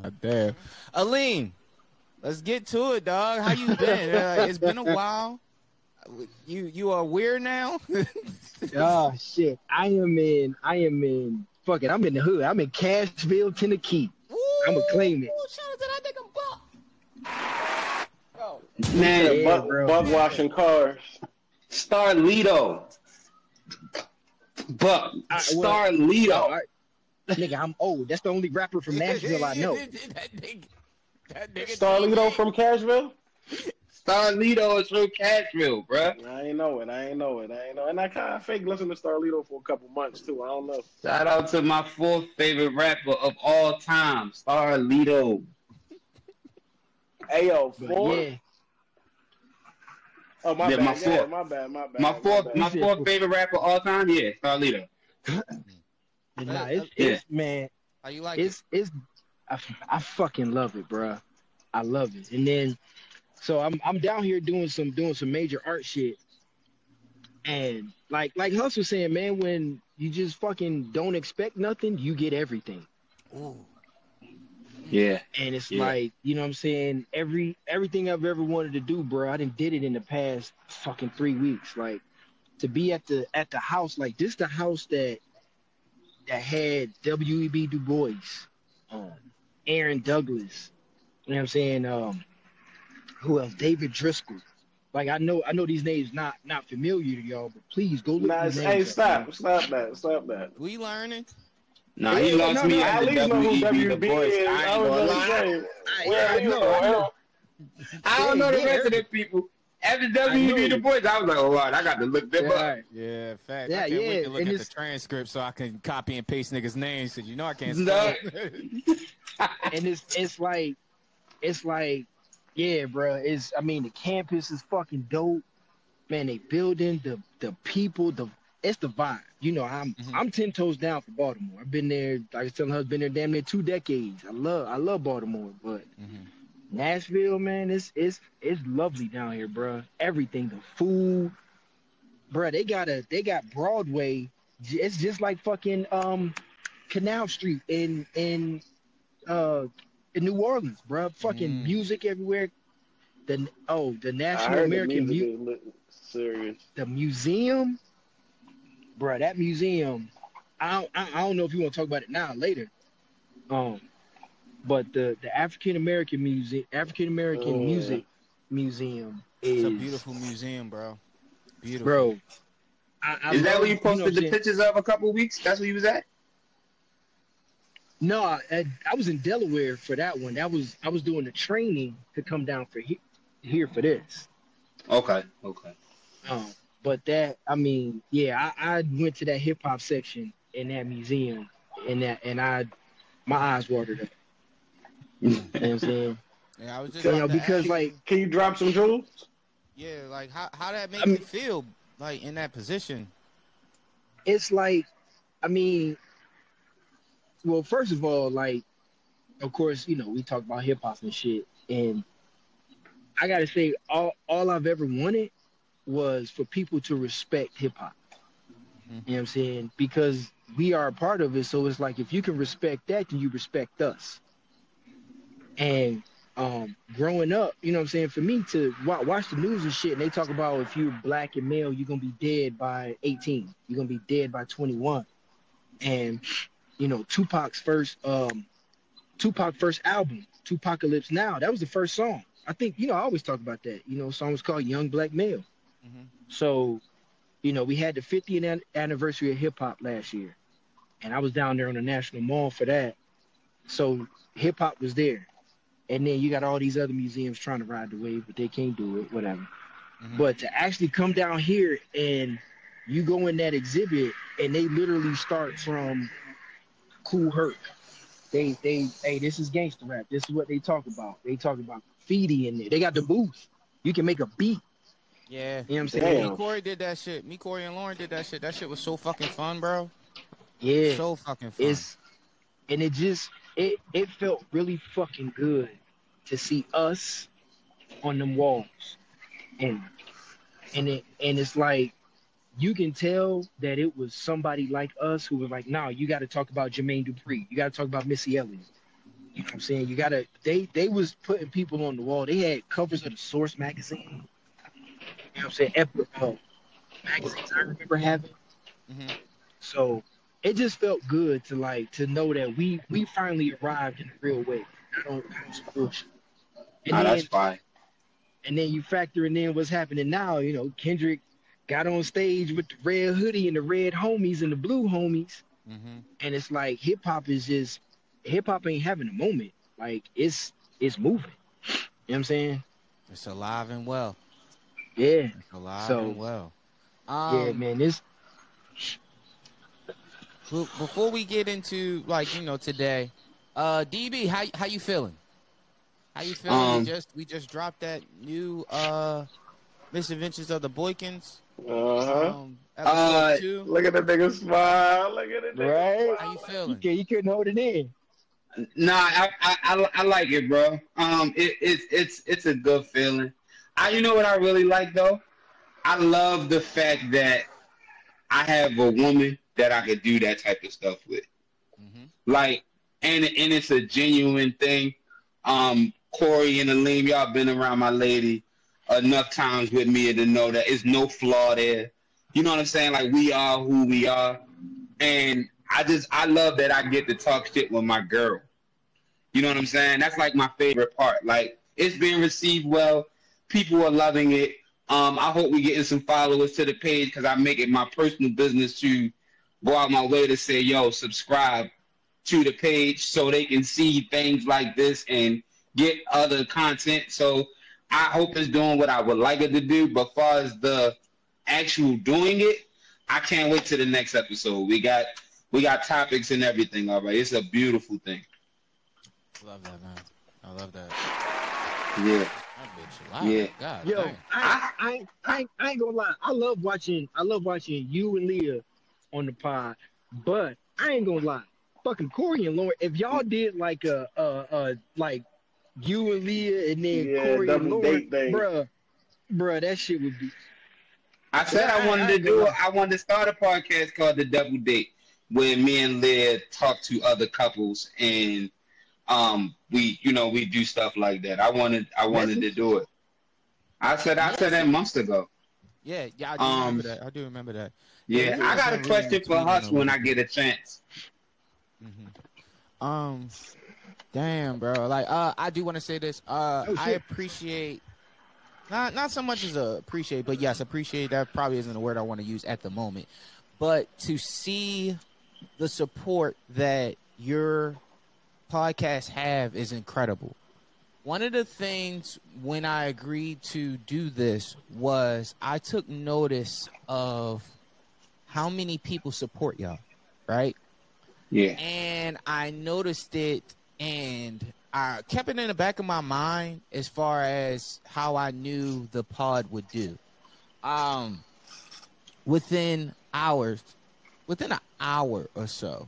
God damn. Aleem, let's get to it, dog. How you been? It's been a while. You are weird now? Oh shit. I am in fuck it, I'm in the hood. I'm in Cashville, Tennessee. I'ma claim it. Shout out to that nigga Buck. Man, Yeah, Buck washing cars. Starlito. Buck. Starlito. Nigga, I'm old. That's the only rapper from Nashville I know. that nigga Starlito from Cashville? Starlito is from Cashville, bruh. I ain't know it. And I kind of fake listened to Starlito for a couple months, too. I don't know. Shout out to my fourth favorite rapper of all time, Starlito. Ayo, four? Yeah. Oh, my Yeah, bad. my fourth. Yeah, my bad. My fourth favorite rapper of all time, yeah, Starlito. Nah, it's man. How you like it's I fucking love it, bro. I love it. And then so I'm down here doing some major art shit. And like Hus was saying, man, when you just fucking don't expect nothing, you get everything. Ooh. Yeah. And it's like, you know what I'm saying? Everything I've ever wanted to do, bro, I done did it in the past fucking 3 weeks. Like to be at the house, like this the house that had W.E.B. Du Bois, Aaron Douglas, you know what I'm saying? Who else? David Driscoll. Like I know these names not familiar to y'all, but please go look at these names. Stop that. We learning? Nah, he lost me at at the least know who W.E.B. Du WB Bois. is. I ain't gonna lie. I don't know the rest of them people. After W.E.B. Du Bois, I was like, oh, wow, I got to look them up. Yeah, fact. Yeah, I can't wait to look and at the transcript so I can copy and paste niggas' names because you know I can't No. spell. And it's like, yeah, bro. I mean, the campus is fucking dope, man. They building the people, it's the vibe. You know, I'm 10 toes down for Baltimore. I've been there, like I was telling her, I've been there damn near 2 decades. I love Baltimore, but Nashville, man, it's lovely down here, bro. Everything, the food, bro. They got Broadway. It's just like fucking Canal Street in New Orleans, bro. Fucking music everywhere. The National American Museum. Serious. The museum, bro. That museum. I don't know if you want to talk about it now or later. But the African American Music Museum is It's a beautiful museum, bro. Beautiful, bro. Is that where you posted the pictures of a couple weeks? That's where you was at? No, I was in Delaware for that one. I was doing the training to come down for here for this. Okay. But that, I mean, yeah, I went to that hip hop section in that museum, and my eyes watered up. You know what I'm saying? Yeah, I was just because like, can you drop some jewels? Yeah, like how that make you feel, like in that position? It's like, I mean, well, first of all, like, of course, you know, we talk about hip hop and shit, and I gotta say, all I've ever wanted was for people to respect hip hop. You know what I'm saying? Because we are a part of it, so it's like if you can respect that, then you respect us. And growing up, you know what I'm saying, for me to watch the news and shit, and they talk about if you're black and male, you're gonna be dead by 18, you're gonna be dead by 21. And you know, Tupac's first album, Tupacalypse Now, that was the first song. I think, you know, I always talk about that. You know, song was called Young Black Male. So, you know, we had the 50th anniversary of hip hop last year, and I was down there on the National Mall for that. So hip hop was there. And then you got all these other museums trying to ride the wave, but they can't do it, whatever. But to actually come down here and you go in that exhibit and they literally start from Cool Herc. Hey, this is gangster rap. This is what they talk about. They talk about graffiti in there. They got the booth. You can make a beat. Yeah. You know what I'm saying? Me, Corey did that shit. Me, Corey, and Lauren did that shit. That shit was so fucking fun, bro. Yeah. So fucking fun. It felt really fucking good to see us on them walls. And it's like, you can tell that it was somebody like us who was like, nah, you got to talk about Jermaine Dupri. You got to talk about Missy Elliott. You know what I'm saying? You gotta. They was putting people on the wall. They had covers of the Source magazine. You know what I'm saying? Magazines I remember having. Mm-hmm. So it just felt good to know that we finally arrived in a real way. Not on some bullshit. And That's fine. And then you factoring in what's happening now. You know, Kendrick got on stage with the red hoodie and the red homies and the blue homies. Mm-hmm. And it's like hip hop ain't having a moment. Like it's moving. You know what I'm saying? It's alive and well. Yeah. It's alive and well. Yeah, man. This. Before we get into today, DB, how you feeling? How you feeling? We just dropped that new Misadventures of the Boykins. Episode 2. Look at the nigga smile. Look at the nigga smile. How you feeling? You couldn't hold it in. Nah, I like it, bro. It's a good feeling. You know what I really like though? I love the fact that I have a woman that I could do that type of stuff with. Mm-hmm. Like, and it's a genuine thing. Corey and Aleem, y'all been around my lady enough times with me to know that it's no flaw there. You know what I'm saying? Like, we are who we are. And I love that I get to talk shit with my girl. You know what I'm saying? That's like my favorite part. Like, it's being received well. People are loving it. I hope we getting some followers to the page because I make it my personal business to go out my way to say, yo, subscribe to the page so they can see things like this and get other content. So I hope it's doing what I would like it to do. But as far as the actual doing it, I can't wait to the next episode. We got topics and everything. All right, it's a beautiful thing. Love that, man. I love that. Yeah. That bitch loud. Yeah. God, Yo, dang. I ain't gonna lie. I love watching you and Leah on the pod, but I ain't gonna lie. Fucking Corey and Lauren, if y'all did like like you and Leah and then Corey and Lauren, bruh, that shit would be. I said I wanted to do it. I wanted to start a podcast called The Double Date, where me and Leah talk to other couples and we do stuff like that. I wanted to do it. I said that months ago. Yeah, I do remember that. Yeah, I got a question for Hus when I get a chance. Mm-hmm. Damn, bro. Like, I do want to say this. I appreciate, not so much as appreciate, but yes, appreciate. That probably isn't a word I want to use at the moment. But to see the support that your podcast have is incredible. One of the things when I agreed to do this was I took notice of how many people support y'all, right? Yeah. And I noticed it, and I kept it in the back of my mind as far as how I knew the pod would do. Within an hour or so.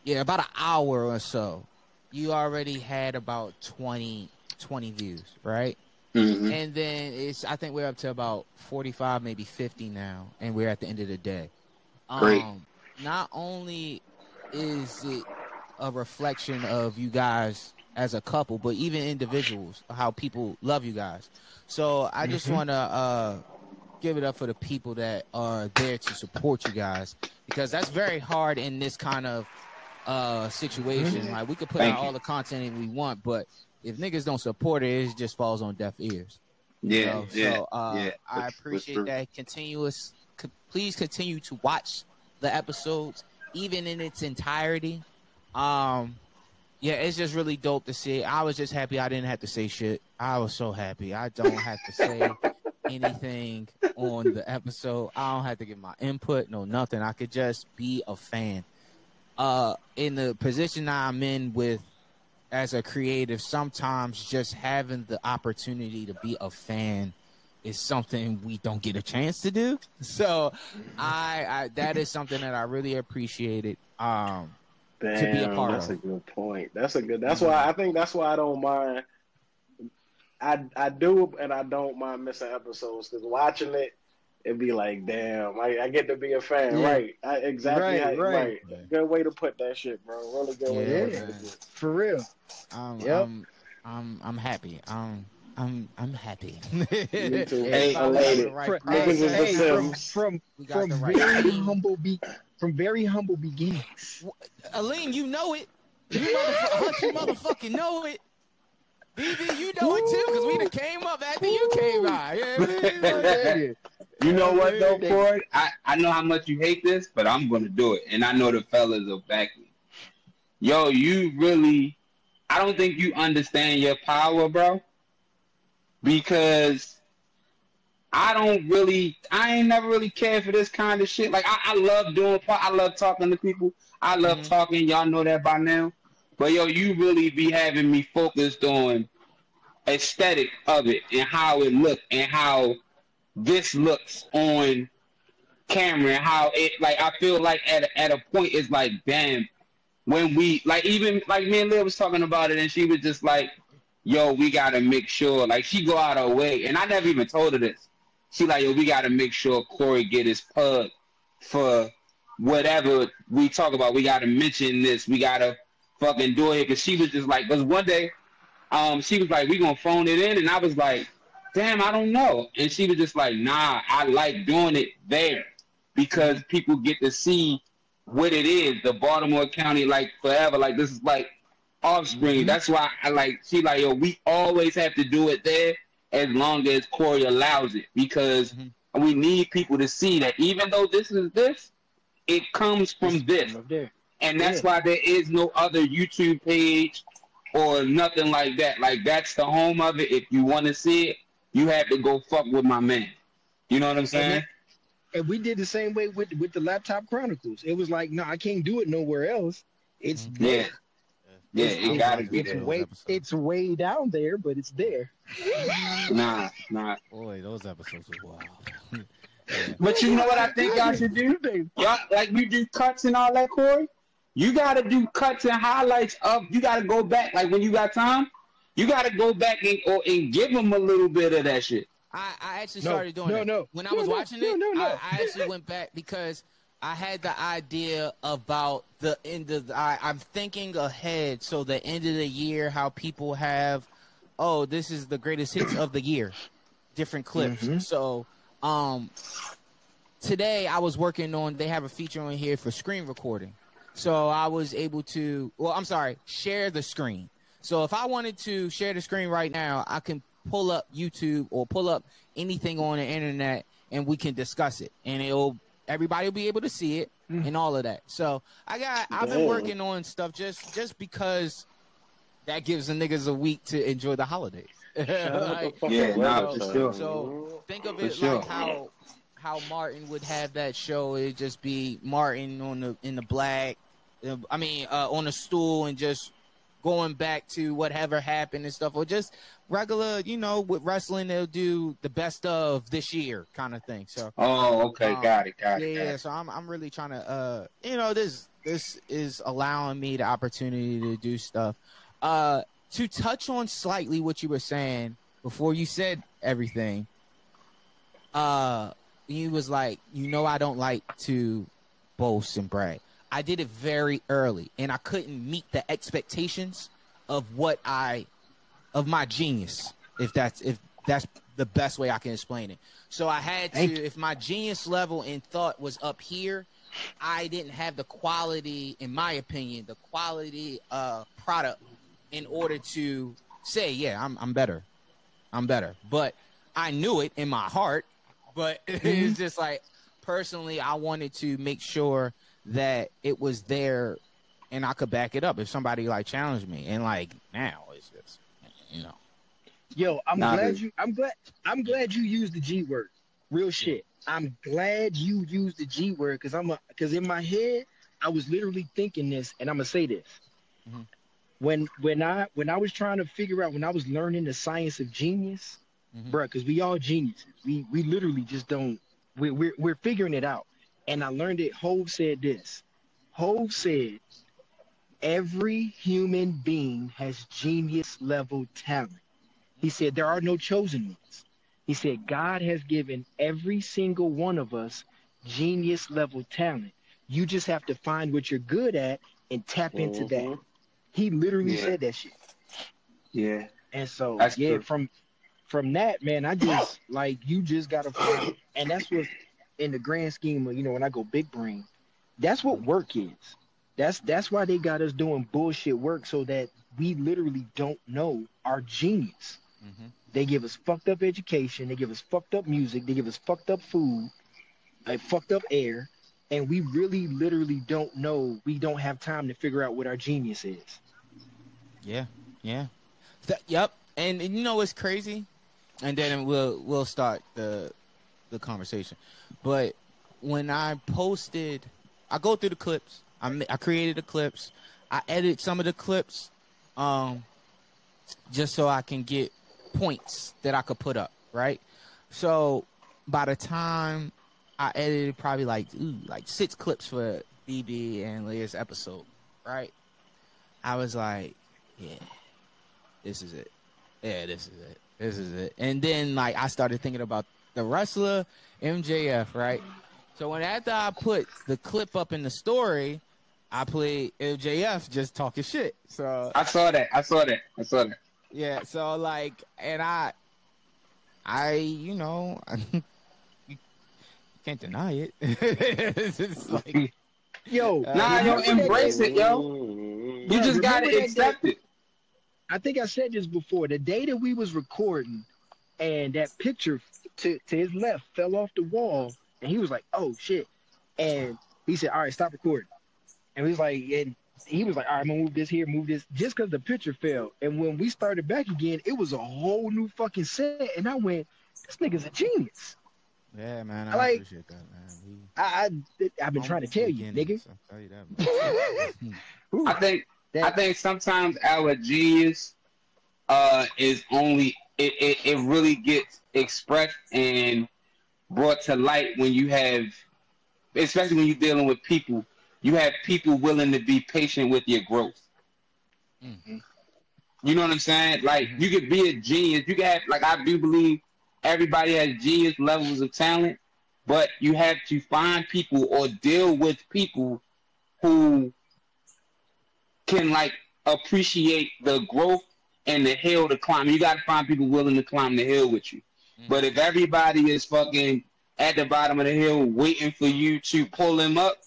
Yeah, about an hour or so. You already had about 20 views, right? Mm-hmm. And then I think we're up to about 45, maybe 50 now, and we're at the end of the day. Great. Not only is it a reflection of you guys as a couple, but even individuals, how people love you guys. So I just want to give it up for the people that are there to support you guys, because that's very hard in this kind of situation. Like, we could put out all the content we want, but if niggas don't support it, it just falls on deaf ears. Yeah, I appreciate that. Please continue to watch the episodes, even in its entirety. It's just really dope to see. I was just happy I didn't have to say shit. I was so happy. I don't have to say anything on the episode. I don't have to give my input, no nothing. I could just be a fan. In the position I'm in with as a creative, sometimes just having the opportunity to be a fan is something we don't get a chance to do. So I that is something that I really appreciated. To be a part that's of. a good point. That's why I don't mind. I do, and I don't mind missing episodes, because watching it, it'd be like, damn, I get to be a fan, Yeah. right? Exactly, Right. Good way to put that shit, bro. Really good way to put that shit. For real. Yep. I'm happy. I'm happy. Me too. Hey, elated. Niggas is the Sims. From very humble beginnings. Aleem, you know it. You motherfucking know it. BB, you know it too, because we done came up after you came by. Yeah. You know what though, Corey? I know how much you hate this, but I'm gonna do it, and I know the fellas will back me. Yo, you really, I don't think you understand your power, bro. Because I ain't never really cared for this kind of shit. Like I love I love talking to people. I love talking. Y'all know that by now. But yo, you really be having me focused on aesthetic of it and how it looked and how this looks on camera and how it, like, I feel like at a point it's like, damn, when we, like, even like me and Leah was talking about it and she was just like, yo, we gotta make sure, like, she go out her way, and I never even told her this. She like, yo, we gotta make sure Corey get his pug for whatever we talk about. We gotta mention this. We gotta fucking do it. Because she was just like, because one day, she was like, we gonna phone it in, and I was like, damn, I don't know. And she was just like, nah, I like doing it there because people get to see what it is. The Baltimore County, like, forever. Like, this is like offspring. That's why I like, she like, yo, we always have to do it there as long as Corey allows it, because we need people to see that even though this is this, it comes from this. And that's why there is no other YouTube page or nothing like that. Like, that's the home of it. If you want to see it, you have to go fuck with my man. You know what I'm saying? And we did the same way with the Laptop Chronicles. It was like, no, I can't do it nowhere else. It's there. Yeah, it gotta be there. It's way down there, but it's there. Nah. Boy, those episodes are wild. But you know what I think y'all should do? Y'all, like, we do cuts and all that, Corey. You gotta do cuts and highlights of. You gotta go back, like, when you got time. You gotta go back and give them a little bit of that shit. I actually started doing it. When I was watching it, I actually went back because I had the idea about the end of I'm thinking ahead. So the end of the year, how people have, oh, this is the greatest hits of the year, different clips. So today I was working on, they have a feature on here for screen recording. So I was able to, share the screen. So if I wanted to share the screen right now, I can pull up YouTube or pull up anything on the internet and we can discuss it. And everybody will be able to see it and all of that. So I've been working on stuff just because that gives the niggas a week to enjoy the holidays. Like, for sure. So think of it like how Martin would have that show. It'd just be Martin in the black, on a stool and just going back to whatever happened and stuff, or just regular, with wrestling, they'll do the best of this year kind of thing. So, got it. Yeah. So I'm really trying to, this is allowing me the opportunity to do stuff. To touch on slightly what you were saying before you said everything, you was like, I don't like to boast and brag. I did it very early, and I couldn't meet the expectations of of my genius, if that's the best way I can explain it. So I had to, if my genius level in thought was up here, I didn't have the quality, in my opinion, product in order to say, yeah, I'm better. But I knew it in my heart, but it's just like, personally, I wanted to make sure that it was there and I could back it up if somebody like challenged me. And like now it's just, Yo, I'm glad you used the G word. Real shit. I'm glad you used the G word because in my head I was literally thinking this, and I'm gonna say this. When I was trying to figure out, when I was learning the science of genius, bruh, because we all geniuses. We literally just don't. We're figuring it out. And I learned it. Hove said this. Hove said, every human being has genius level talent. He said there are no chosen ones. He said, God has given every single one of us genius level talent. You just have to find what you're good at and tap into that. He literally said that shit. Yeah. And so, That's yeah, true. from that, man, I just, like, you just got to find, and that's what, in the grand scheme of, when I go big brain, that's what work is. That's why they got us doing bullshit work, so that we literally don't know our genius. Mm-hmm. They give us fucked up education. They give us fucked up music. They give us fucked up food, fucked up air. And we really literally don't know. We don't have time to figure out what our genius is. Yeah. Yep. And you know what's crazy? And then we'll start the conversation. But when I posted, I go through the clips. I created the clips. I edited some of the clips, just so I can get points that I could put up, right? So by the time I edited probably like 6 clips for BB and Leah's episode, right? I was like, yeah, this is it. Yeah, this is it. And then like I started thinking about the wrestler MJF, right? So after I put the clip up in the story, I played MJF just talking shit. So I saw that. Yeah, so like, and I you can't deny it. It's just like, yo, embrace it, yo. You just gotta accept it. I think I said this before. The day that we was recording, and that picture to his left fell off the wall, and he was like, "Oh shit!" And he said, "All right, stop recording." And he was like, "All right, I'm gonna move this here, move this," just because the picture fell. And when we started back again, it was a whole new fucking set, and I went, "This nigga's a genius." Yeah, man, I appreciate that, man. I've been trying to tell you, nigga. I'll tell you that, I think sometimes our genius is only it really gets expressed and brought to light when you have, especially when you're dealing with people, you have people willing to be patient with your growth. Mm-hmm. You know what I'm saying? Like, you could be a genius. You can have, like, I do believe everybody has genius levels of talent, but you have to find people or deal with people who can, like, appreciate the growth and the hill to climb. You got to find people willing to climb the hill with you. Mm-hmm. But if everybody is fucking at the bottom of the hill waiting for you to pull them up,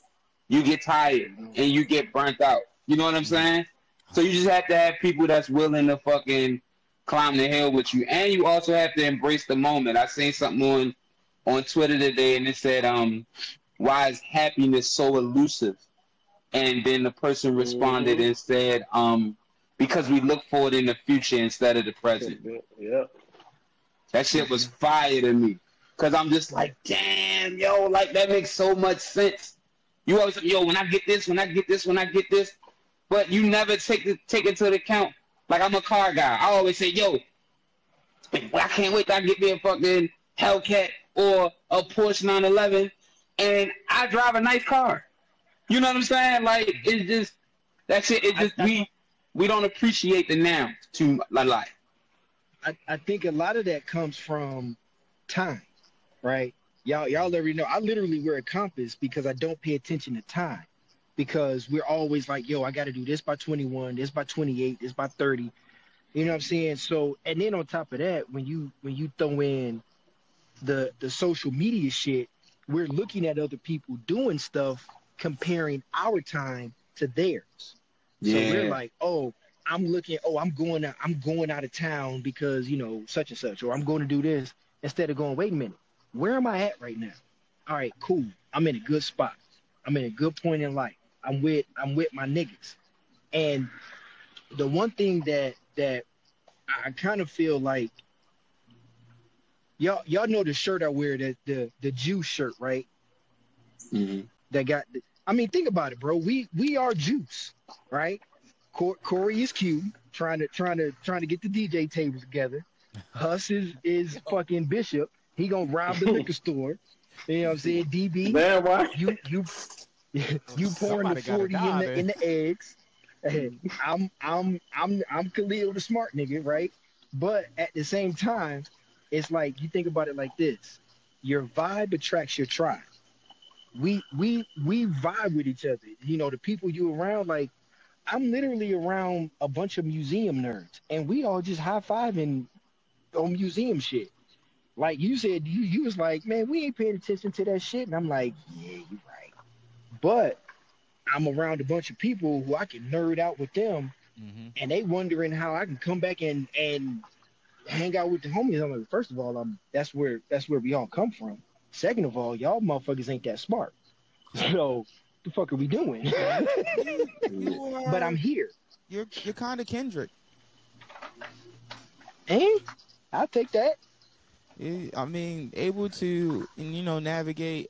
you get tired and you get burnt out. You know what I'm saying? So you just have to have people that's willing to fucking climb the hill with you. And you also have to embrace the moment. I seen something on Twitter today, and it said, why is happiness so elusive? And then the person responded and said, because we look forward in the future instead of the present. Yeah. That shit was fire to me. Because I'm just like, damn, yo, like, that makes so much sense. You always say, yo, when I get this. But you never take into account. Like, I'm a car guy. I always say, yo, I can't wait till I get me a fucking Hellcat or a Porsche 911, and I drive a nice car. You know what I'm saying? Like, it's just, that shit, we don't appreciate the now too a lot. I think a lot of that comes from time, right? Y'all already know, I literally wear a compass because I don't pay attention to time. Because we're always like, yo, I got to do this by 21, this by 28, this by 30. You know what I'm saying? So, and then on top of that, when you throw in the social media shit, we're looking at other people doing stuff, comparing our time to theirs. Yeah. So we're like, oh, I'm going out of town because, such and such, or I'm going to do this, instead of going, wait a minute, where am I at right now? All right, cool. I'm in a good spot. I'm in a good point in life. I'm with my niggas. And the one thing that I kind of feel like, y'all know the shirt I wear, the Jew shirt, right? Mm-hmm. Think about it, bro. We are Jews, right? Corey is Q, trying to get the DJ tables together. Huss is fucking Bishop. He gonna rob the liquor store. You know what I'm saying? DB, man, why? You pouring the 40 in the eggs. I'm Khalil the smart nigga, right? But at the same time, it's like you think about it like this: your vibe attracts your tribe. We vibe with each other. You know, the people you around. Like I'm literally around a bunch of museum nerds, and we all just high fiving on museum shit. Like you said, you was like, man, we ain't paying attention to that shit, and I'm like, yeah, you right. But I'm around a bunch of people who I can nerd out with them, and they wondering how I can come back and hang out with the homies. I'm like, first of all, that's where we all come from. Second of all, y'all motherfuckers ain't that smart. So the fuck are we doing? But I'm here. You're kind of Kendrick. And I'll take that. I mean, able to navigate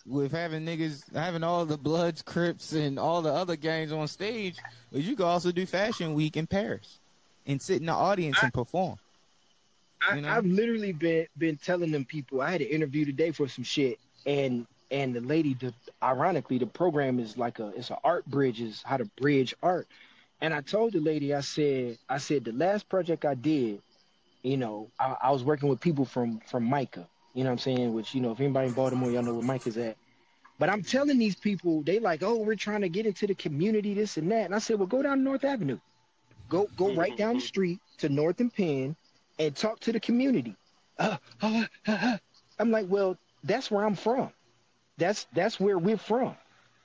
with having all the Bloods, Crips, and all the other gangs on stage. But you can also do Fashion Week in Paris and sit in the audience and perform. I've literally been telling them people. I had an interview today for some shit, and the lady, ironically, the program is it's an art bridge, is how to bridge art. And I told the lady, I said the last project I did, I was working with people from Micah, you know what I'm saying? Which, if anybody in Baltimore, y'all know where Micah's at. But I'm telling these people, they like, oh, we're trying to get into the community, this and that. And I said, well, go down North Avenue. Go right down the street to North and Penn and talk to the community. I'm like, well, that's where I'm from. That's where we're from,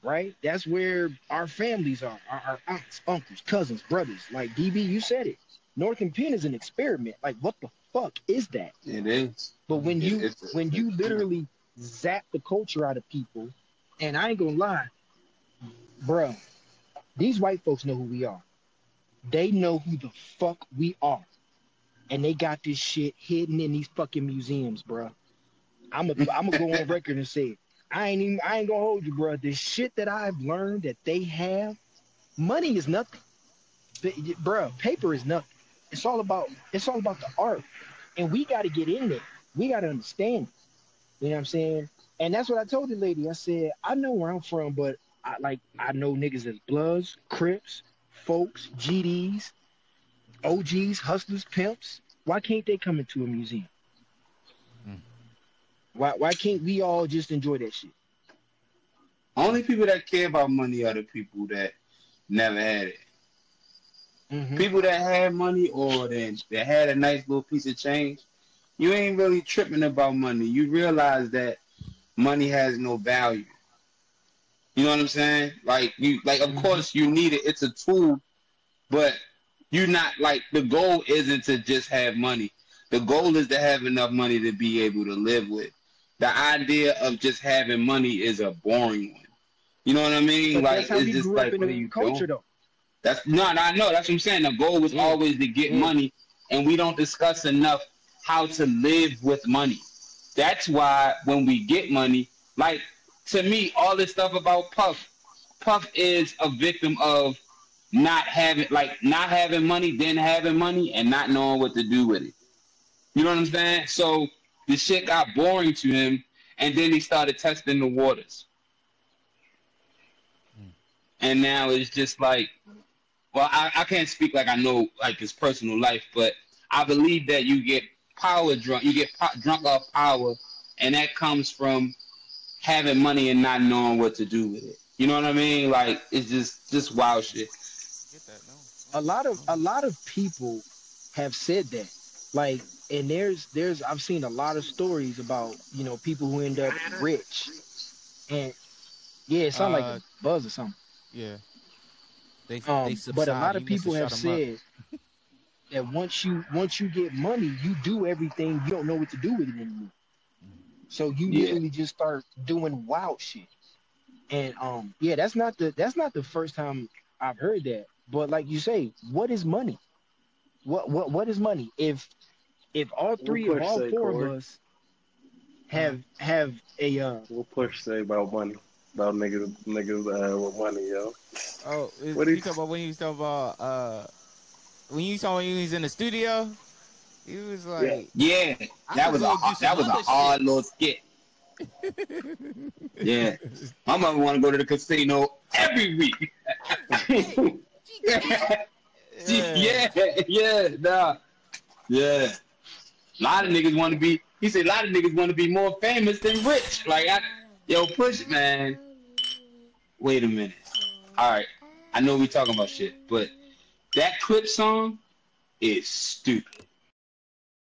right? That's where our families are, our aunts, uncles, cousins, brothers. Like, DB, you said it. North and Penn is an experiment. Like, what the fuck is that? It is. But when you literally zap the culture out of people, and I ain't gonna lie, bro, these white folks know who we are. They know who the fuck we are. And they got this shit hidden in these fucking museums, bro. I'm gonna go on record and say it. I ain't gonna hold you, bro. The shit that I've learned that they have, money is nothing. Bro, paper is nothing. It's all about the art. And we got to get in there. We got to understand it. You know what I'm saying? And that's what I told the lady. I said, I know where I'm from, but I know niggas as Bloods, Crips, folks, GDs, OGs, hustlers, pimps. Why can't they come into a museum? Why can't we all just enjoy that shit? Only people that care about money are the people that never had it. People that had money or that had a nice little piece of change, you ain't really tripping about money. You realize that money has no value. You know what I'm saying? Of course you need it. It's a tool, but you're not the goal isn't to just have money. The goal is to have enough money to be able to live with. The idea of just having money is a boring one. You know what I mean? But It's just what are you doing? Though. I know. That's what I'm saying. The goal was always to get money, and we don't discuss enough how to live with money. That's why when we get money, to me, all this stuff about Puff is a victim of not having money, then having money, and not knowing what to do with it. You know what I'm saying? So the shit got boring to him, and then he started testing the waters. And now it's just well, I can't speak I know his personal life, but I believe that you get power drunk. You get drunk off power, and that comes from having money and not knowing what to do with it. You know what I mean? It's just wild shit. A lot of people have said that. And there's I've seen a lot of stories about people who end up rich, and it sounds like a buzz or something. Yeah. But a lot of people have said that once you get money, you do everything. You don't know what to do with it anymore. So you literally just start doing wild shit. And that's not the first time I've heard that. But like you say, what is money? What is money? If all four of us have a what Push say about money? About niggas with money, yo. Oh, you talking about when he was talking about when you saw when he was in the studio? He was like, "Yeah, that was a hard little skit." Yeah, my mother want to go to the casino every week. Yeah. A lot of niggas want to be. He said a lot of niggas want to be more famous than rich. Like, yo, push, man. Wait a minute. All right, I know we talking about shit, but that Clip song is stupid.